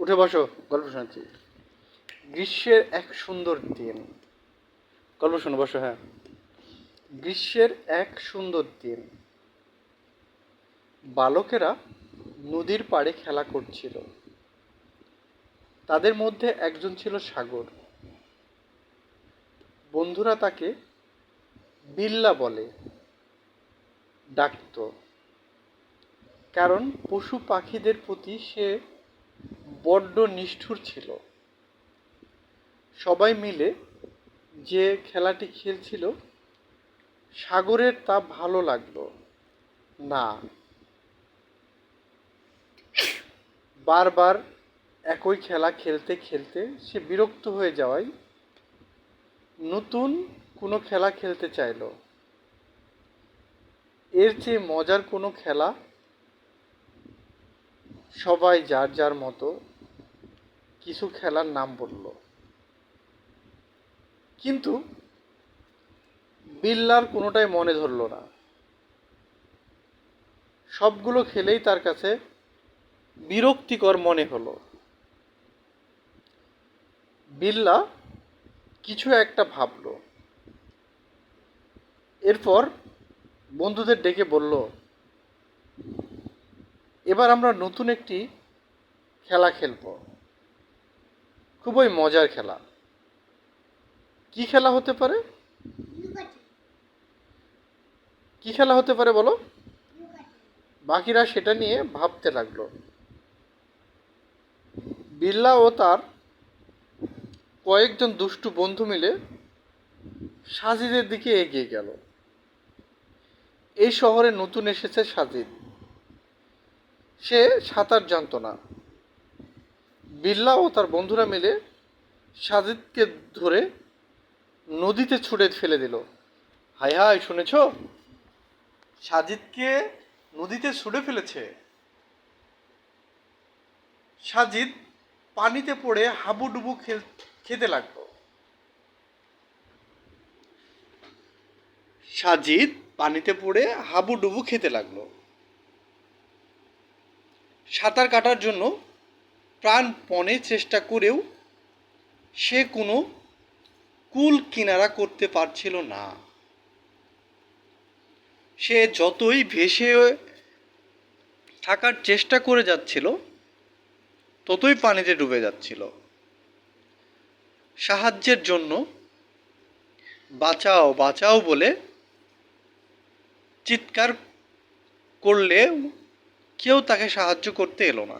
উঠে বসো, গল্প শোনাচ্ছি। গ্রীষ্মের এক সুন্দর দিন। গল্প শোনো, বসো। হ্যাঁ। গ্রীষ্মের এক সুন্দর দিন, বালকেরা নদীর পাড়ে খেলা করছিল। তাদের মধ্যে একজন ছিল সাগর। বন্ধুরা তাকে বিল্লা বলে ডাকত, কারণ পশু পাখিদের প্রতি সে বড্ড নিষ্ঠুর ছিল। সবাই মিলে যে খেলাটি খেলছিল, সাগরের তা ভালো লাগলো না। বারবার একই খেলা খেলতে খেলতে সে বিরক্ত হয়ে যাওয়ায় নতুন কোনো খেলা খেলতে চাইল। এর চেয়ে মজার কোনো খেলা। সবাই যার যার মতো কিছু খেলার নাম বলল, কিন্তু বিল্লার কোনোটাই মনে ধরল না। সবগুলো খেলেই তার কাছে বিরক্তিকর মনে হলো। বিল্লা কিছু একটা ভাবল। এরপর বন্ধুদের ডেকে বলল, এবার আমরা নতুন একটি খেলা খেলব, খুবই মজার খেলা। কি খেলা হতে পারে? কি খেলা হতে পারে বলো? বাকিরা সেটা নিয়ে ভাবতে লাগলো। বিল্লা ও তার কয়েকজন দুষ্টু বন্ধু মিলে সাজিদের দিকে এগিয়ে গেল। এই শহরে নতুন এসেছে সাজিদ। সে সাঁতার জানত না। বিল্লা ও তার বন্ধুরা মিলে সাজিদকে ধরে নদীতে ছুঁড়ে ফেলে দিল। হায় হায়, শুনেছ? সাজিদকে নদীতে ছুঁড়ে ফেলেছে। সাজিদ পানিতে পড়ে হাবুডুবু খেতে লাগলো। সাজিদ পানিতে পড়ে হাবুডুবু খেতে লাগলো। সাঁতার কাটার জন্য প্রাণপণে চেষ্টা করেও সে কোনো কুল কিনারা করতে পারছিল না। সে যতই ভেসে থাকার চেষ্টা করে যাচ্ছিল, ততই পানিতে ডুবে যাচ্ছিল। সাহায্যের জন্য বাঁচাও বাঁচাও বলে চিৎকার করলে কেউ তাকে সাহায্য করতে এলো না।